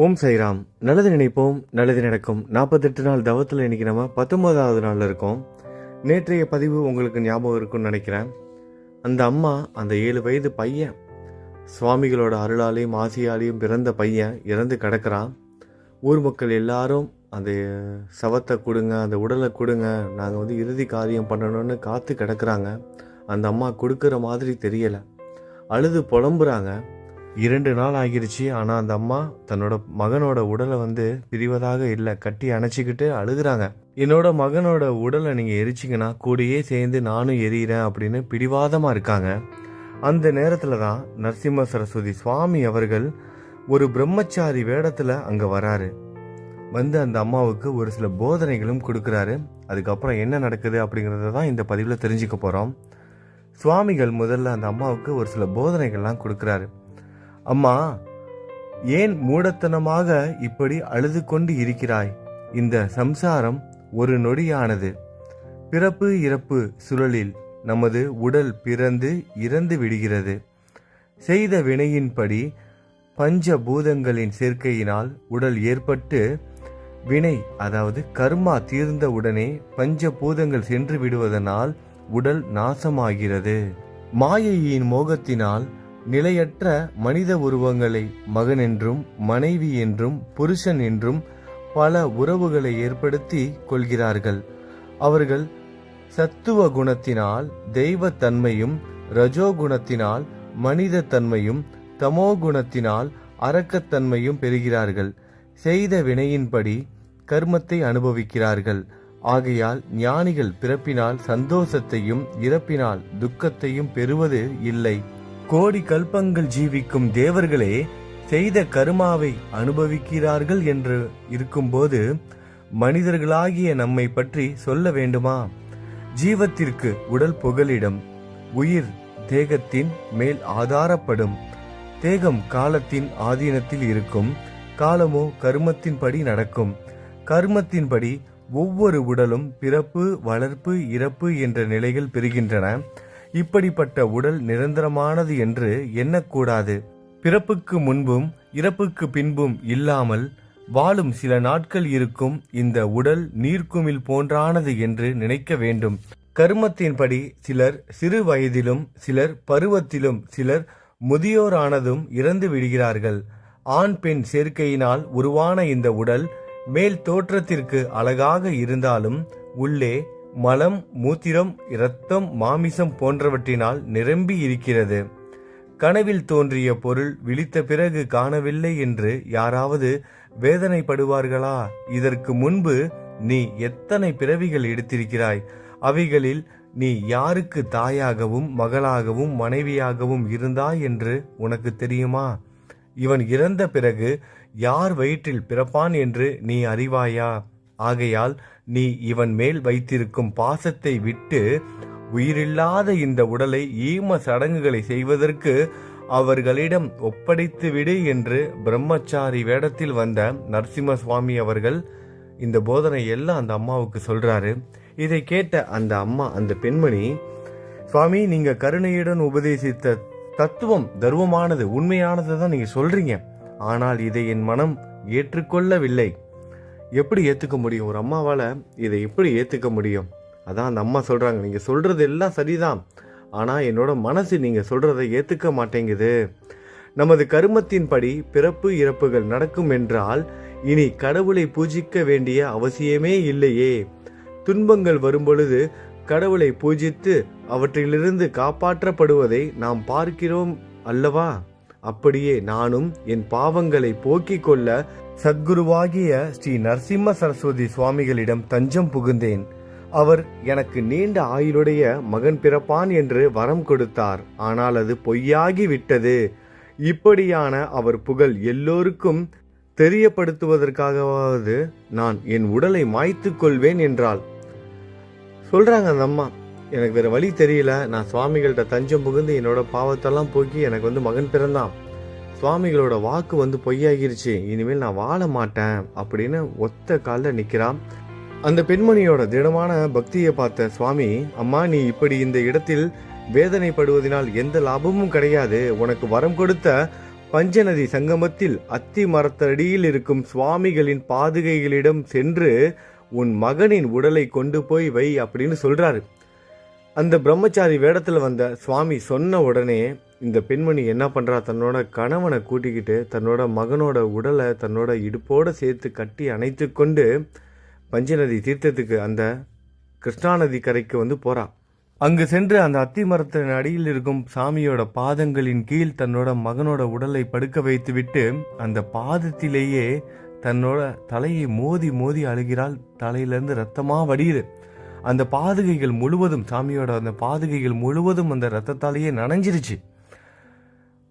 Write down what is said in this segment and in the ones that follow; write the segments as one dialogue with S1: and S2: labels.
S1: ஓம் சைராம். நல்லது நினைப்போம், நல்லது நடக்கும். 48 நாள் தவத்தில் இன்னைக்கு நம்ம 19வது நாளில் இருக்கோம். நேற்றைய பதிவு உங்களுக்கு ஞாபகம் இருக்குன்னு நினைக்கிறேன். அந்த அம்மா, அந்த 7 வயது பையன், சுவாமிகளோட அருளாலையும் ஆசியாலையும் பிறந்த பையன் இறந்து கிடக்கிறான். ஊர் மக்கள் எல்லாரும் அந்த சவத்தை கொடுங்க, அந்த உடலை கொடுங்க, நாங்கள் இறுதி காரியம் பண்ணணும்னு காத்து கிடக்குறாங்க. அந்த அம்மா கொடுக்குற மாதிரி தெரியலை. அழுது புலம்புறாங்க. 2 நாள் ஆகிருச்சு. ஆனால் அந்த அம்மா தன்னோட மகனோட உடலை பிரிவதாக இல்லை, கட்டி அணைச்சிக்கிட்டு அழுகுறாங்க. என்னோட மகனோட உடலை நீங்கள் எரிச்சிங்கன்னா கூடயே சேர்ந்து நானும் எரியிறேன் அப்படின்னு பிடிவாதமாக இருக்காங்க. அந்த நேரத்தில் தான் நரசிம்ம சரஸ்வதி சுவாமி அவர்கள் ஒரு பிரம்மச்சாரி வேடத்தில் அங்கே வராரு. அந்த அம்மாவுக்கு ஒரு சில போதனைகளும் கொடுக்குறாரு. அதுக்கப்புறம் என்ன நடக்குது அப்படிங்கிறத தான் இந்த பதிவில் தெரிஞ்சுக்க போகிறோம். சுவாமிகள் முதல்ல அந்த அம்மாவுக்கு ஒரு சில போதனைகள்லாம் கொடுக்குறாரு. அம்மா, ஏன் மூடத்தனமாக இப்படி அழுது கொண்டு இருக்கிறாய்? இந்த சம்சாரம் ஒரு நொடியானது. பிறப்பு இறப்பு சுழலில் நமது உடல் பிறந்து இறந்து விடுகிறது. செய்த வினையின்படி பஞ்ச பூதங்களின் சேர்க்கையினால் உடல் ஏற்பட்டு வினை, அதாவது கர்மா தீர்ந்த உடனே பஞ்ச பூதங்கள் சென்று விடுவதனால் உடல் நாசமாகிறது. மாயையின் மோகத்தினால் நிலையற்ற மனித உருவங்களை மகன் என்றும் மனைவி என்றும் புருஷன் என்றும் பல உறவுகளை ஏற்படுத்தி கொள்கிறார்கள். அவர்கள் சத்துவ குணத்தினால் தெய்வ தன்மையும், ரஜோகுணத்தினால் மனித தன்மையும், தமோ குணத்தினால் அரக்கத்தன்மையும் பெறுகிறார்கள். செய்த வினையின்படி கர்மத்தை அனுபவிக்கிறார்கள். ஆகையால் ஞானிகள் பிறப்பினால் சந்தோஷத்தையும் இறப்பினால் துக்கத்தையும் பெறுவது இல்லை. கோடி கல்பங்கள் ஜீவிக்கும் தேவர்களே செய்த கர்மாவை அனுபவிக்கிறார்கள் என்று இருக்கும்போது மனிதர்களாகிய நம்மை பற்றி சொல்ல வேண்டுமா? ஜீவத்திற்கு உடல் புகலிடம், உயிர் தேகத்தின் மேல் ஆதாரப்படும். தேகம் காலத்தின் ஆதீனத்தில் இருக்கும். காலமோ கர்மத்தின்படி நடக்கும். கர்மத்தின்படி ஒவ்வொரு உடலும் பிறப்பு, வளர்ப்பு, இறப்பு என்ற நிலைகள் பெறுகின்றன. இப்படிப்பட்ட உடல் நிரந்தரமானது என்று எண்ணக்கூடாது. பிறப்புக்கு முன்பும் இறப்புக்கு பின்பும் இல்லாமல் வாழும் சில நாட்கள் இருக்கும் இந்த உடல் நீர்க்குமிழ் போன்றானது என்று நினைக்க வேண்டும். கர்மத்தின்படி சிலர் சிறு வயதிலும், சிலர் பருவத்திலும், சிலர் முதியோரானதும் இறந்து விடுகிறார்கள். ஆண் பெண் சேர்க்கையினால் உருவான இந்த உடல் மேல் தோற்றத்திற்கு அழகாக இருந்தாலும் உள்ளே மலம், மூத்திரம், இரத்தம், மாமிசம் போன்றவற்றினால் நிரம்பி இருக்கிறது. கனவில் தோன்றிய பொருள் விழித்த பிறகு காணவில்லை என்று யாராவது வேதனைப்படுவார்களா? இதற்கு முன்பு நீ எத்தனை பிறவிகள் எடுத்திருக்கிறாய்? அவைகளில் நீ யாருக்கு தாயாகவும் மகளாகவும் மனைவியாகவும் இருந்தாய் என்று உனக்கு தெரியுமா? இவன் இறந்த பிறகு யார் வயிற்றில் பிறப்பான் என்று நீ அறிவாயா? ஆகையால் நீ இவன் மேல் வைத்திருக்கும் பாசத்தை விட்டு உயிரில்லாத இந்த உடலை ஈம சடங்குகளை செய்வதற்கு அவர்களிடம் ஒப்படைத்து விடு என்று பிரம்மச்சாரி வேடத்தில் வந்த நரசிம்ம சுவாமி அவர்கள் இந்த போதனை எல்லாம் அந்த அம்மாவுக்கு சொல்றாரு. இதை கேட்ட அந்த அம்மா, அந்த பெண்மணி, சுவாமி, நீங்க கருணையுடன் உபதேசித்த தத்துவம் தர்மமானது, உண்மையானது தான் நீங்க சொல்றீங்க. ஆனால் இதை என் மனம் ஏற்றுக்கொள்ளவில்லை. எப்படி ஏற்றுக்க முடியும்? ஒரு அம்மாவால் இதை எப்படி ஏற்றுக்க முடியும்? அதான் அந்த அம்மா சொல்கிறாங்க, நீங்கள் சொல்கிறது எல்லாம் சரிதான், ஆனால் என்னோட மனசு நீங்கள் சொல்கிறத ஏற்றுக்க மாட்டேங்குது. நமது கர்மத்தின்படி பிறப்பு இறப்புகள் நடக்கும் என்றால் இனி கடவுளை பூஜிக்க வேண்டிய அவசியமே இல்லையே. துன்பங்கள் வரும்பொழுது கடவுளை பூஜித்து அவற்றிலிருந்து காப்பாற்றப்படுவதை நாம் பார்க்கிறோம் அல்லவா? அப்படியே நானும் என் பாவங்களை போக்கிக் கொள்ள சத்குருவாகிய ஸ்ரீ நரசிம்ம சரஸ்வதி சுவாமிகளிடம் தஞ்சம் புகுந்தேன். அவர் எனக்கு நீண்ட ஆயுளுடைய மகன் பிறப்பான் என்று வரம் கொடுத்தார். ஆனால் அது பொய்யாகி விட்டது. இப்படியான அவர் புகழ் எல்லோருக்கும் தெரியப்படுத்துவதற்காகவாவது நான் என் உடலை மாய்த்து கொள்வேன் என்றாள். சொல்றாங்க அந்த அம்மா, எனக்கு வேற வழி தெரியல, நான் சுவாமிகள்கிட்ட தஞ்சம் புகுந்து என்னோட பாவத்தெல்லாம் போக்கி எனக்கு மகன் பிறந்தான். சுவாமிகளோட வாக்கு பொய்யாகிருச்சு, இனிமேல் நான் வாழ மாட்டேன் அப்படின்னு ஒத்த காலில் நிற்கிறான். அந்த பெண்மணியோட திடமான பக்தியை பார்த்த சுவாமி, அம்மா, நீ இப்படி இந்த இடத்தில் வேதனைப்படுவதனால் எந்த லாபமும் கிடையாது. உனக்கு வரம் கொடுத்த பஞ்சநதி சங்கமத்தில் அத்தி மரத்தடியில் இருக்கும் சுவாமிகளின் பாதுகைகளிடம் சென்று உன் மகனின் உடலை கொண்டு போய் வை அப்படின்னு சொல்றாரு. அந்த பிரம்மச்சாரி வேடத்துல வந்த சுவாமி சொன்ன உடனே இந்த பெண்மணி என்ன பண்றா, தன்னோட கணவனை கூட்டிக்கிட்டு தன்னோட மகனோட உடலை தன்னோட இடுப்போட சேர்த்து கட்டி அணைத்து கொண்டு பஞ்சநதி தீர்த்தத்துக்கு அந்த கிருஷ்ணா நதி கரைக்கு போறா. அங்கு சென்று அந்த அத்தி மரத்தின் அடியில் இருக்கும் சாமியோட பாதங்களின் கீழ் தன்னோட மகனோட உடலை படுக்க வைத்து விட்டு அந்த பாதத்திலேயே தன்னோட தலையை மோதி மோதி அழுகிறாள். தலையிலிருந்து ரத்தமா வடியுது. அந்த பாதுகைகள் முழுவதும் சாமியோட அந்த பாதுகைகள் முழுவதும் அந்த ரத்தத்தாலேயே நனைஞ்சிருச்சு.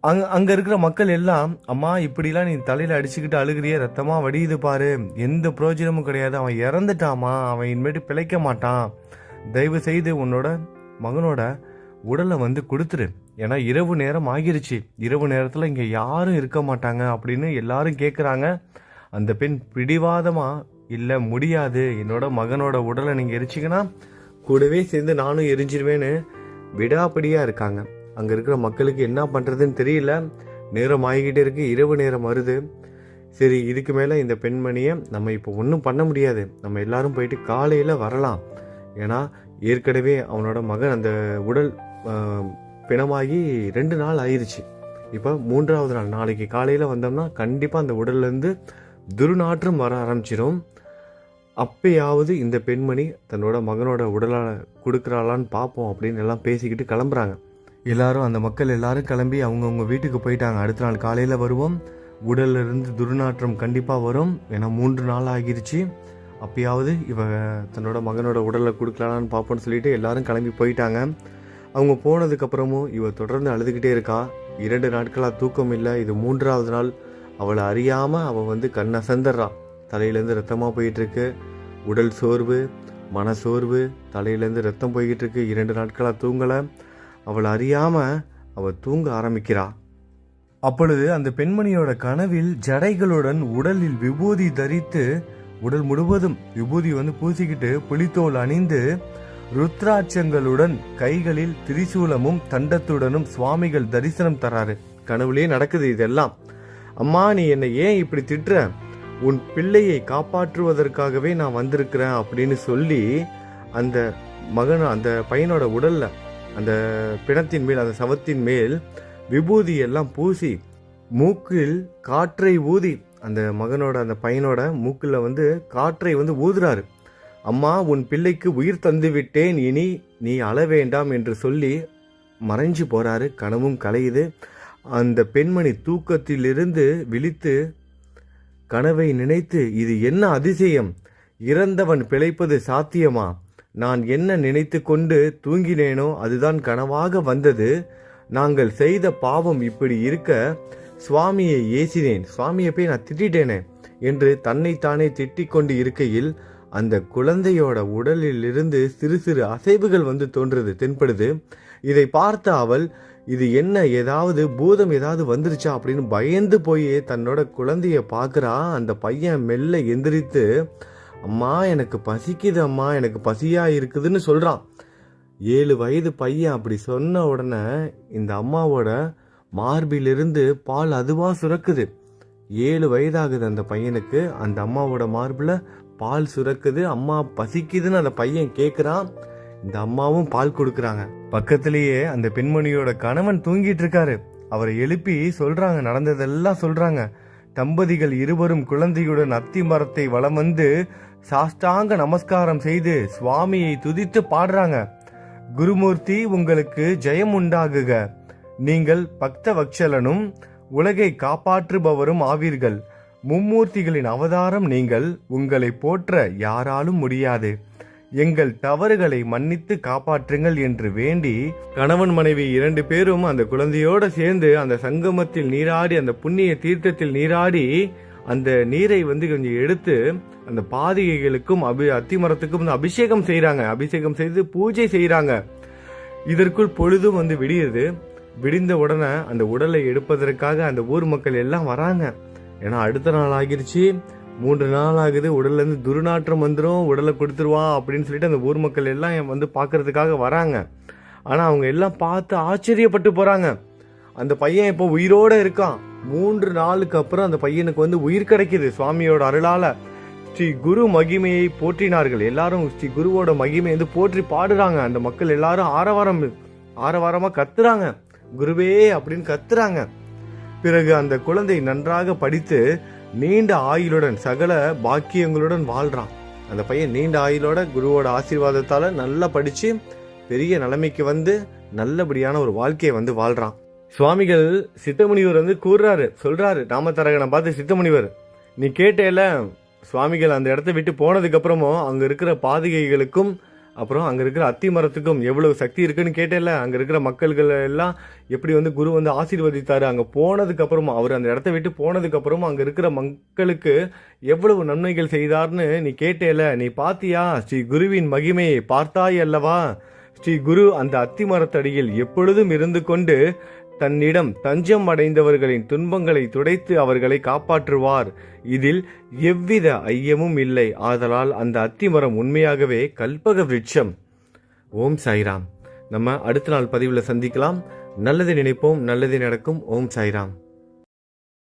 S1: அங்க இருக்கிற மக்கள் எல்லாம், அம்மா இப்படிலாம் நீ தலையில அடிச்சுக்கிட்டு அழுகிறிய, ரத்தமா வடியுது பாரு, எந்த பிரயோஜனமும் கிடையாது, அவன் இறந்துட்டாமா, அவன் இனிமேட்டு பிழைக்க மாட்டான், தயவு செய்து உன்னோட மகனோட உடலை கொடுத்துரு, ஏன்னா இரவு நேரம் ஆகிருச்சு, இரவு நேரத்தில் இங்கே யாரும் இருக்க மாட்டாங்க அப்படின்னு எல்லாரும் கேட்குறாங்க. அந்த பெண் பிடிவாதமா, இல்லை முடியாது, என்னோட மகனோட உடலை நீங்கள் எரிச்சிங்கன்னா கூடவே சேர்ந்து நானும் எரிஞ்சிருவேன்னு விடாப்படியாக இருக்காங்க. அங்கே இருக்கிற மக்களுக்கு என்ன பண்ணுறதுன்னு தெரியல. நேரம் ஆகிக்கிட்டே இருக்கு, இரவு நேரம் வருது. சரி, இதுக்கு மேலே இந்த பெண்மணியை நம்ம இப்போ ஒன்றும் பண்ண முடியாது, நம்ம எல்லாரும் போயிட்டு காலையில் வரலாம், ஏன்னா ஏற்கனவே அவனோட மகன் அந்த உடல் பிணமாகி 2 நாள் ஆயிடுச்சு. இப்போ 3வது நாள், நாளைக்கு காலையில் வந்தோம்னா கண்டிப்பாக அந்த உடல்லேருந்து துர்நாற்றம் வர ஆரம்பிச்சிடும். அப்பயாவது இந்த பெண்மணி தன்னோட மகனோட உடலை கொடுக்குறாளான்னு பார்ப்போம் அப்படின்னு எல்லாம் பேசிக்கிட்டு கிளம்புறாங்க. எல்லாரும், அந்த மக்கள் எல்லாரும் கிளம்பி அவங்கவுங்க வீட்டுக்கு போயிட்டாங்க. அடுத்த நாள் காலையில் வருவோம், உடல்ல இருந்து துர்நாற்றம் கண்டிப்பாக வரும், ஏன்னா 3 நாள் ஆகிருச்சு, அப்பயாவது இவ தன்னோட மகனோட உடலை கொடுக்கலான்னு பார்ப்போன்னு சொல்லிட்டு எல்லாரும் கிளம்பி போயிட்டாங்க. அவங்க போனதுக்கப்புறமும் இவ தொடர்ந்து அழுதுகிட்டே இருக்கா. 2 நாட்களாக தூக்கம் இல்லை. இது 3வது நாள். அவளை அறியாமல் அவள் கண்ணசந்துடுறா. தலையிலேருந்து ரத்தமாக போயிட்டுருக்கு. உடல் சோர்வு, மனசோர்வு, தலையிலேருந்து ரத்தம் போய்கிட்டு இருக்கு. 2 நாட்களாக தூங்கலை. அவளை அறியாமல் அவள் தூங்க ஆரம்பிக்கிறா. அப்பொழுது அந்த பெண்மணியோட கனவில் ஜடைகளுடன் உடலில் விபூதி தரித்து, உடல் முழுவதும் விபூதி பூசிக்கிட்டு, புலித்தோல் அணிந்து, ருத்ராட்சங்களுடன் கைகளில் திரிசூலமும் தண்டத்துடனும் சுவாமிகள் தரிசனம் தராரு. கனவுலேயே நடக்குது இதெல்லாம். அம்மா, நீ என்னை ஏன் இப்படி திட்டுற, உன் பிள்ளையை காப்பாற்றுவதற்காகவே நான் வந்திருக்கிறேன் அப்படின்னு சொல்லி அந்த மகன், அந்த பையனோட உடல்ல, அந்த பிணத்தின் மேல், அந்த சவத்தின் மேல் விபூதி எல்லாம் பூசி மூக்கில் காற்றை ஊதி, அந்த மகனோட, அந்த பையனோட மூக்கில் காற்றை ஊதுறாரு. அம்மா, உன் பிள்ளைக்கு உயிர் தந்து விட்டேன், இனி நீ அழ வேண்டாம் என்று சொல்லி மறைஞ்சு போறாரு. கனவும் கலையுது. அந்த பெண்மணி தூக்கத்திலிருந்து விழித்து கனவை நினைத்து, இது என்ன அதிசயம், இறந்தவன் பிழைப்பது சாத்தியமா, நான் என்ன நினைத்து கொண்டு தூங்கினேனோ அதுதான் கனவாக வந்தது, நாங்கள் செய்த பாவம் இப்படி இருக்க சுவாமியை ஏசினேன், சுவாமியை போய் நான் திட்டேனே என்று தன்னைத்தானே திட்டிக் கொண்டு இருக்கையில் அந்த குழந்தையோட உடலில் இருந்து சிறு சிறு அசைவுகள் தென்படுது. இதை பார்த்த அவள், இது என்ன, ஏதாவது பூதம் ஏதாவது வந்துருச்சா அப்படின்னு பயந்து போய் தன்னோட குழந்தைய பார்க்குறா. அந்த பையன் மெல்ல எந்திரித்து, அம்மா எனக்கு பசிக்குது, அம்மா எனக்கு பசியா இருக்குதுன்னு சொல்றான். 7 வயது பையன் அப்படி சொன்ன உடனே இந்த அம்மாவோட மார்பிலிருந்து பால் அதுவா சுரக்குது. 7 வயதாகுது அந்த பையனுக்கு. அந்த அம்மாவோட மார்பில் பால் சுரக்குது. அம்மா பசிக்குதுன்னு அந்த பையன் கேட்குறான். இந்த அம்மாவும் பால் கொடுக்குறாங்க. பக்கத்திலேயே அந்த பெண்மணியோட கணவன் தூங்கிட்டு இருக்காரு. அவரை எழுப்பி சொல்றாங்க, நடந்ததெல்லாம் சொல்றாங்க. தம்பதிகள் இருவரும் குழந்தையுடன் அத்தி மரத்தை வலம் சாஷ்டாங்க நமஸ்காரம் செய்து சுவாமியை துதித்து பாடுறாங்க. குருமூர்த்தி, உங்களுக்கு ஜெயம் உண்டாகுக, நீங்கள் பக்த வக்சலனும் உலகை காப்பாற்றுபவரும் ஆவீர்கள். மும்மூர்த்திகளின் அவதாரம் நீங்கள், உங்களை போற்ற யாராலும் முடியாது. எங்கள் தவறுகளை மன்னித்து காப்பாற்றுங்கள் என்று வேண்டி கணவன் மனைவி 2 பேரும் அந்த குழந்தையோட சேர்ந்து அந்த சங்கமத்தில் நீராடி, அந்த புண்ணிய தீர்த்தத்தில் நீராடி, அந்த நீரை கொஞ்சம் எடுத்து அந்த பாதிகைகளுக்கும் அத்திமரத்துக்கும் அபிஷேகம் செய்யறாங்க. அபிஷேகம் செய்து பூஜை செய்யறாங்க. இதற்குள் பொழுதும் விடியுது. விடிந்த உடனே அந்த உடலை எடுப்பதற்காக அந்த ஊர் மக்கள் எல்லாம் வராங்க. ஏன்னா அடுத்த நாள் ஆகிருச்சு, 3 நாள் ஆகுது, உடல்ல இருந்து துர்நாற்றம் வந்துடும், உடலை கொடுத்துருவான் அப்படின்னு சொல்லிட்டு அந்த ஊர் மக்கள் எல்லாம் பார்க்கறதுக்காக வராங்க. ஆனா அவங்க எல்லாம் பார்த்து ஆச்சரியப்பட்டு போறாங்க. அந்த பையன் இப்போ உயிரோட இருக்கான். 3 நாளுக்கு அப்புறம் அந்த பையனுக்கு வந்து உயிர் கிடைக்குது சுவாமியோட அருளால. ஸ்ரீ குரு மகிமையை போற்றினார்கள். எல்லாரும் ஸ்ரீ குருவோட மகிமையை வந்து போற்றி பாடுறாங்க. அந்த மக்கள் எல்லாரும் ஆரவாரமா கத்துறாங்க, குருவே அப்படின்னு கத்துறாங்க. பிறகு அந்த குழந்தை நன்றாக படித்து நீண்ட ஆயுளுடன் சகல பாக்கியங்களுடன் வாழ்றான். அந்த பையன் நீண்ட ஆயுளோட குருவோட ஆசீர்வாதத்தால நல்லா படிச்சு பெரிய நிலைமைக்கு வந்து நல்லபடியான ஒரு வாழ்க்கையை வந்து வாழ்றான். சுவாமிகள் சித்தமுனிவர் வந்து சொல்றாரு நாமத்தரகனை பார்த்து, சித்தமுனிவர் நீ கேட்டேல, சுவாமிகள் அந்த இடத்த விட்டு போனதுக்கு அப்புறமும் அங்க இருக்கிற பாதுகைகளுக்கும் அப்புறம் அங்க இருக்கிற அத்தி மரத்துக்கும் எவ்வளவு சக்தி இருக்குன்னு கேட்டேல, அங்க இருக்கிற மக்கள்கள் எல்லாம் எப்படி வந்து குரு வந்து ஆசீர்வதித்தாரு, அங்க போனதுக்கு அப்புறமா அவர் அந்த இடத்த விட்டு போனதுக்கு அப்புறமா அங்க இருக்கிற மக்களுக்கு எவ்வளவு நன்மைகள் செய்தார்னு நீ கேட்டேல, நீ பாத்தியா? ஸ்ரீ குருவின் மகிமையை பார்த்தாய் அல்லவா? ஸ்ரீ குரு அந்த அத்தி மரத்தடியில் எப்பொழுதும் இருந்து கொண்டு தன்னிடம் தஞ்சம் அடைந்தவர்களின் துன்பங்களை துடைத்து அவர்களை காப்பாற்றுவார். இதில் எவ்வித ஐயமும் இல்லை. ஆதலால் அந்த அத்திமரம் உண்மையாகவே கல்பக விருட்சம். ஓம் சாய்ராம். நம்ம அடுத்த நாள் பதிவில் சந்திக்கலாம். நல்லது நினைப்போம், நல்லது நடக்கும். ஓம் சாய்ராம்.